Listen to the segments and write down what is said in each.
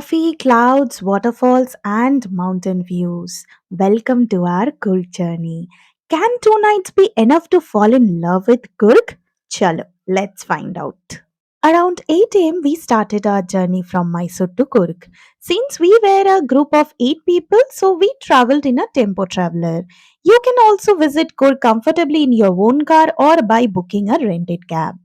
Coffee, clouds, waterfalls, and mountain views. Welcome to our Coorg journey. Can 2 nights be enough to fall in love with Coorg? Chalo, let's find out. Around 8 am, we started our journey from Mysore to Coorg. Since we were a group of 8 people, so we traveled in a tempo traveler. You can also visit Coorg comfortably in your own car or by booking a rented cab.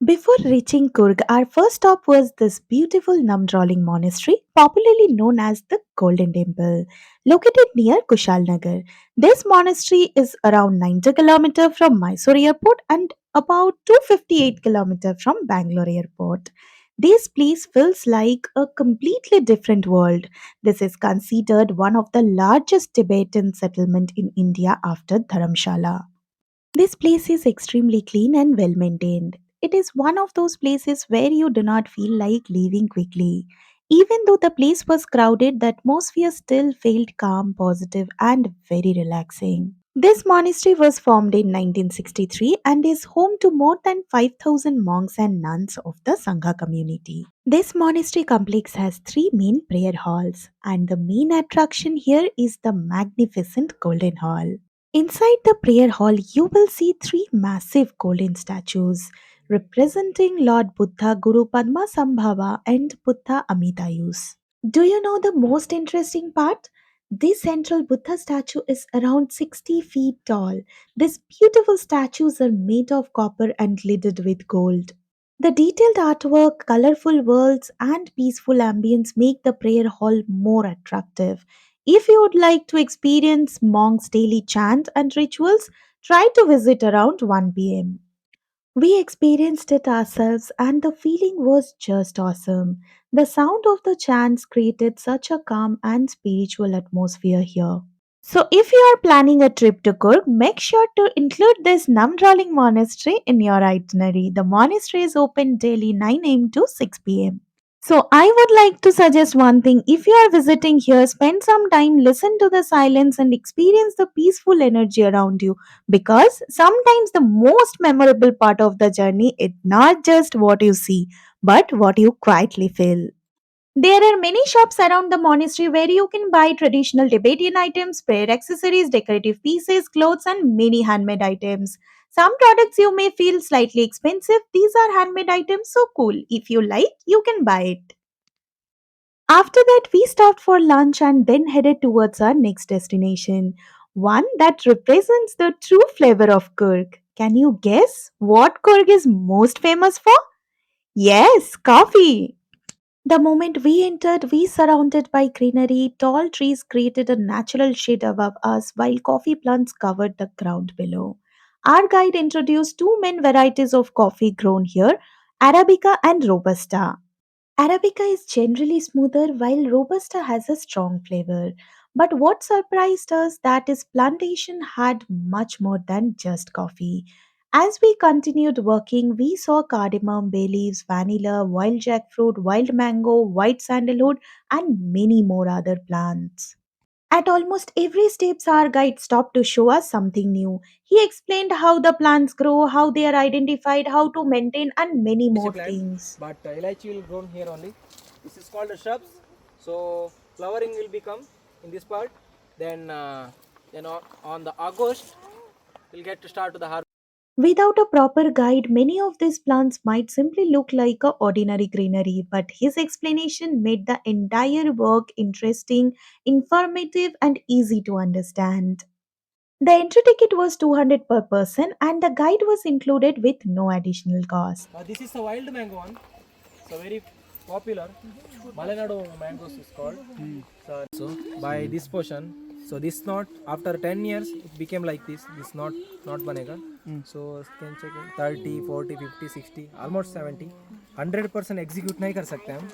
Before reaching Coorg, our first stop was this beautiful Namdroling Monastery, popularly known as the Golden Temple, located near Kushalnagar. This monastery is around 90 km from Mysore Airport and about 258 km from Bangalore Airport. This place feels like a completely different world. This is considered one of the largest Tibetan settlement in India after Dharamshala. This place is extremely clean and well maintained. It is one of those places where you do not feel like leaving quickly. Even though the place was crowded, the atmosphere still felt calm, positive, and very relaxing. This monastery was formed in 1963 and is home to more than 5,000 monks and nuns of the Sangha community. This monastery complex has three main prayer halls, and the main attraction here is the magnificent Golden Hall. Inside the prayer hall, you will see three massive golden statues representing Lord Buddha, Guru Padma Sambhava, and Buddha Amitayus. Do you know the most interesting part? This central Buddha statue is around 60 feet tall. These beautiful statues are made of copper and lidded with gold. The detailed artwork, colorful worlds, and peaceful ambience make the prayer hall more attractive. If you would like to experience monks' daily chant and rituals, try to visit around 1 pm. We experienced it ourselves, and the feeling was just awesome. The sound of the chants created such a calm and spiritual atmosphere here. So, if you are planning a trip to Coorg, make sure to include this Namdroling Monastery in your itinerary. The monastery is open daily 9 am to 6 pm. So, I would like to suggest one thing. If you are visiting here, spend some time, listen to the silence, and experience the peaceful energy around you. Because sometimes the most memorable part of the journey is not just what you see, but what you quietly feel. There are many shops around the monastery where you can buy traditional Tibetan items, prayer accessories, decorative pieces, clothes, and many handmade items. Some products you may feel slightly expensive. These are handmade items, so cool. If you like, you can buy it. After that, we stopped for lunch and then headed towards our next destination, one that represents the true flavor of Coorg. Can you guess what Coorg is most famous for? Yes, coffee. The moment we entered, we surrounded by greenery, tall trees created a natural shade above us while coffee plants covered the ground below. Our guide introduced two main varieties of coffee grown here, Arabica and Robusta. Arabica is generally smoother while Robusta has a strong flavor. But what surprised us that is plantation had much more than just coffee. As we continued working, we saw cardamom, bay leaves, vanilla, wild jackfruit, wild mango, white sandalwood, and many more other plants. At almost every step, our guide stopped to show us something new. He explained how the plants grow, how they are identified, how to maintain, and many more plant, things. but elaichi will grown here only. This is called the shrubs. So flowering will become in this part. Then on the August we'll get to start to the harvest. Without a proper guide, many of these plants might simply look like a ordinary greenery, but his explanation made the entire work interesting, informative, and easy to understand. The entry ticket was 200 per person, and the guide was included with no additional cost. This is a wild mango one. So very popular. Malenadu mangoes is called. So by this portion, so this not after 10 years it became like this. This not banega. So can check it, 30, 40, 50, 60, almost 70. 100% execute नहीं कर सकते हम,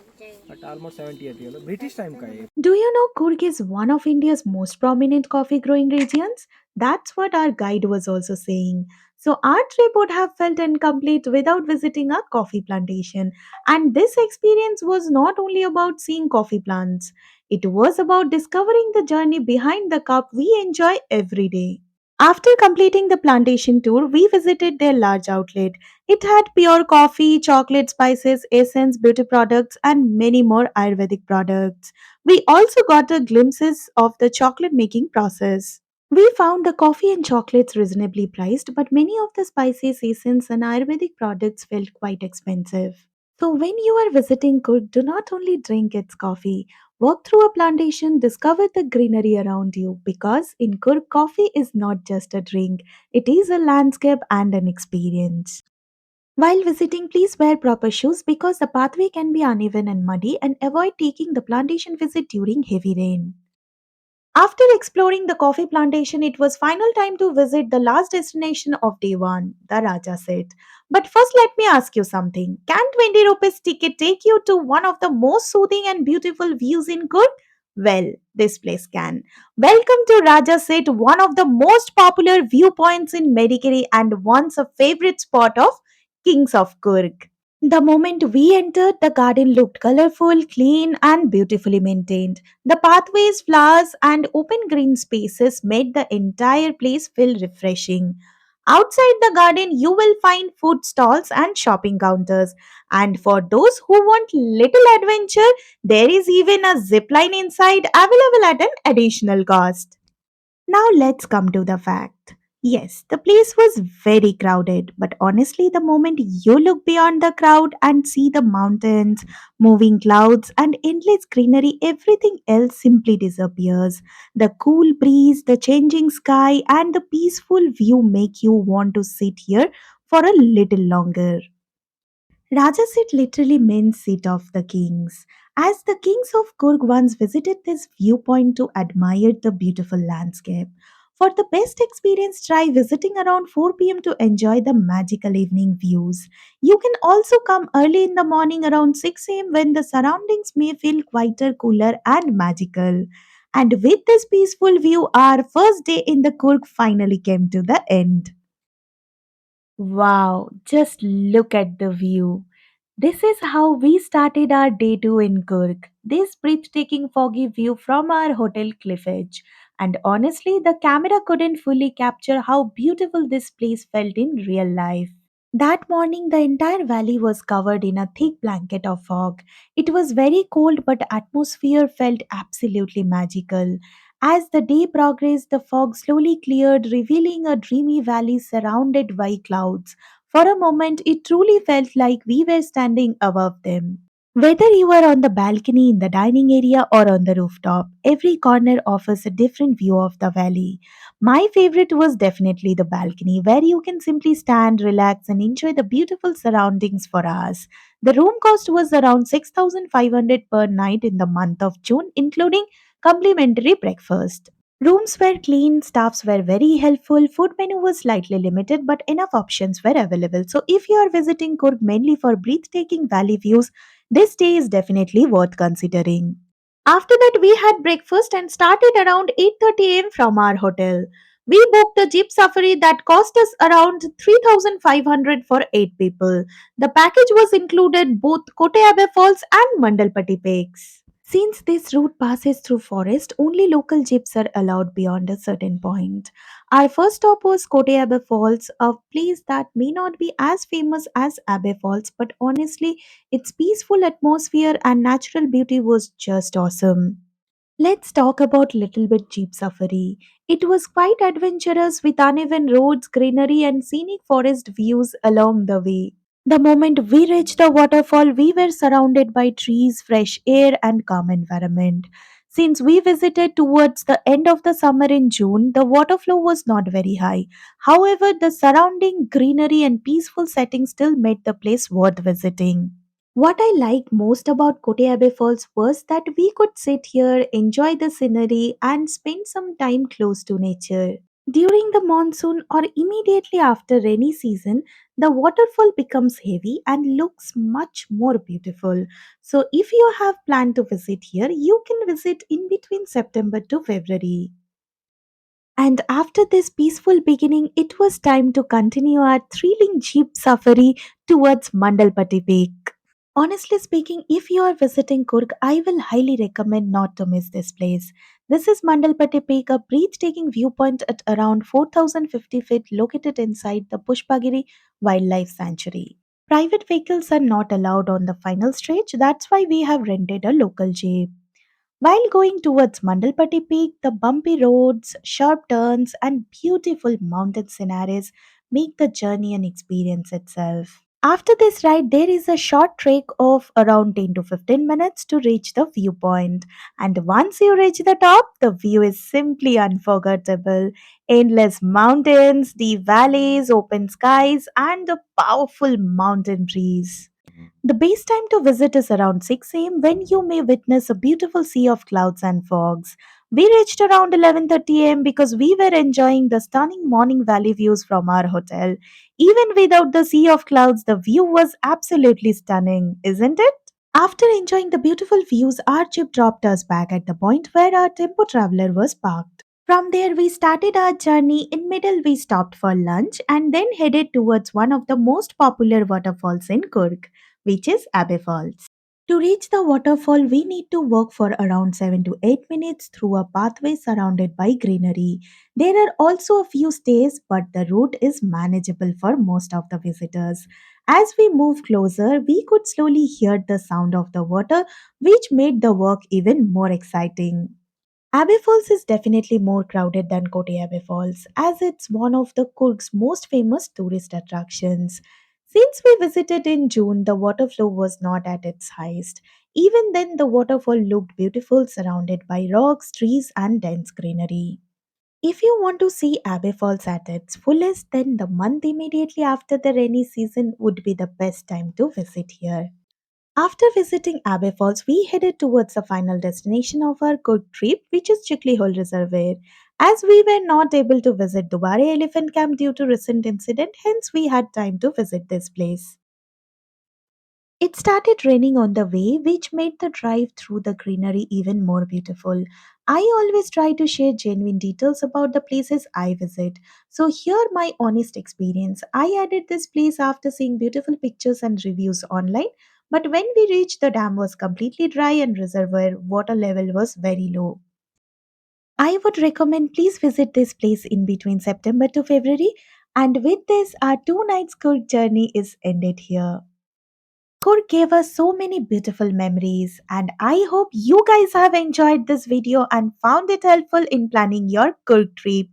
but almost 70 80 British time का है. Do you know Coorg is one of India's most prominent coffee growing regions? That's what our guide was also saying. So, our trip would have felt incomplete without visiting a coffee plantation. And this experience was not only about seeing coffee plants, it was about discovering the journey behind the cup we enjoy every day. After completing the plantation tour, we visited their large outlet. It had pure coffee, chocolate, spices, essence, beauty products, and many more Ayurvedic products. We also got a glimpses of the chocolate making process. We found the coffee and chocolates reasonably priced, but many of the spices, essence, and Ayurvedic products felt quite expensive. So, when you are visiting Coorg, do not only drink its coffee, walk through a plantation, discover the greenery around you, because in Coorg, coffee is not just a drink, it is a landscape and an experience. While visiting, please wear proper shoes because the pathway can be uneven and muddy, and avoid taking the plantation visit during heavy rain. After exploring the coffee plantation, it was final time to visit the last destination of day one, the Raja Set. But first, let me ask you something. Can 20 rupees ticket take you to one of the most soothing and beautiful views in Coorg? Well, this place can. Welcome to Raja Set, one of the most popular viewpoints in Madikeri and once a favorite spot of Kings of Coorg. The moment we entered, the garden looked colorful, clean, and beautifully maintained. The pathways, flowers, and open green spaces made the entire place feel refreshing. Outside the garden, you will find food stalls and shopping counters. And for those who want little adventure, there is even a zip line inside available at an additional cost. Now let's come to the fact. Yes, the place was very crowded, but honestly, the moment you look beyond the crowd and see the mountains, moving clouds, and endless greenery, everything else simply disappears. The cool breeze, the changing sky, and the peaceful view make you want to sit here for a little longer. Rajasit literally means seat of the kings, as the kings of Coorg once visited this viewpoint to admire the beautiful landscape. For the best experience, try visiting around 4 p.m. to enjoy the magical evening views. You can also come early in the morning around 6 a.m. when the surroundings may feel quieter, cooler, and magical. And with this peaceful view, our first day in the Coorg finally came to the end. Wow, just look at the view. This is how we started our day two in Kurg. This breathtaking foggy view from our hotel cliff edge. And honestly, the camera couldn't fully capture how beautiful this place felt in real life. That morning, the entire valley was covered in a thick blanket of fog. It was very cold, but the atmosphere felt absolutely magical. As the day progressed, the fog slowly cleared, revealing a dreamy valley surrounded by clouds. For a moment, it truly felt like we were standing above them. Whether you are on the balcony, in the dining area, or on the rooftop, every corner offers a different view of the valley. My favorite was definitely the balcony, where you can simply stand, relax, and enjoy the beautiful surroundings for hours. The room cost was around 6,500 per night in the month of June, including complimentary breakfast. Rooms were clean, staffs were very helpful, food menu was slightly limited, but enough options were available. So if you are visiting Coorg mainly for breathtaking valley views, this stay is definitely worth considering. After that, we had breakfast and started around 8:30 a.m. from our hotel. We booked a jeep safari that cost us around 3,500 for 8 people. The package was included both Kote Abbey Falls and Mandalpatti Peaks. Since this route passes through forest, only local jeeps are allowed beyond a certain point. Our first stop was Kote Abbey Falls, a place that may not be as famous as Abbey Falls, but honestly, its peaceful atmosphere and natural beauty was just awesome. Let's talk about little bit Jeep Safari. It was quite adventurous with uneven roads, greenery, and scenic forest views along the way. The moment we reached the waterfall, we were surrounded by trees, fresh air, and calm environment. Since we visited towards the end of the summer in June, the water flow was not very high. However, the surrounding greenery and peaceful setting still made the place worth visiting. What I liked most about Kote Abbey Falls was that we could sit here, enjoy the scenery, and spend some time close to nature. During the monsoon or immediately after rainy season, the waterfall becomes heavy and looks much more beautiful. So, if you have planned to visit here, you can visit in between September to February. And after this peaceful beginning, it was time to continue our thrilling jeep safari towards Mandalpatti Peak. Honestly speaking, if you are visiting Coorg, I will highly recommend not to miss this place. This is Mandalpatti Peak, a breathtaking viewpoint at around 4,050 feet located inside the Pushpagiri Wildlife Sanctuary. Private vehicles are not allowed on the final stretch, that's why we have rented a local jeep. While going towards Mandalpatti Peak, the bumpy roads, sharp turns, and beautiful mountain scenarios make the journey an experience itself. After this ride, there is a short trek of around 10 to 15 minutes to reach the viewpoint. And once you reach the top, the view is simply unforgettable. Endless mountains, deep valleys, open skies, and the powerful mountain breeze. The best time to visit is around 6 a.m. when you may witness a beautiful sea of clouds and fogs. We reached around 11:30 a.m. because we were enjoying the stunning morning valley views from our hotel. Even without the sea of clouds, the view was absolutely stunning, isn't it? After enjoying the beautiful views, our jeep dropped us back at the point where our tempo traveler was parked. From there, we started our journey. In middle, we stopped for lunch and then headed towards one of the most popular waterfalls in Coorg, which is Abbey Falls. To reach the waterfall, we need to walk for around 7 to 8 minutes through a pathway surrounded by greenery. There are also a few stays, but the route is manageable for most of the visitors. As we moved closer, we could slowly hear the sound of the water, which made the walk even more exciting. Abbey Falls is definitely more crowded than Kote Abbey Falls, as it's one of the Coorg's most famous tourist attractions. Since we visited in June, the water flow was not at its highest. Even then, the waterfall looked beautiful, surrounded by rocks, trees, and dense greenery. If you want to see Abbey Falls at its fullest, then the month immediately after the rainy season would be the best time to visit here. After visiting Abbey Falls, we headed towards the final destination of our good trip, which is Chiklihole Reservoir. As we were not able to visit Dubare Elephant Camp due to recent incident, hence we had time to visit this place. It started raining on the way, which made the drive through the greenery even more beautiful. I always try to share genuine details about the places I visit. So, here my honest experience. I added this place after seeing beautiful pictures and reviews online, but when we reached, the dam was completely dry and reservoir water level was very low. I would recommend please visit this place in between September to February. And with this, our 2 nights Coorg journey is ended here. Coorg gave us so many beautiful memories, and I hope you guys have enjoyed this video and found it helpful in planning your Coorg trip.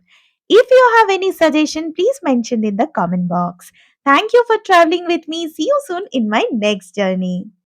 If you have any suggestion, please mention in the comment box. Thank you for traveling with me. See you soon in my next journey.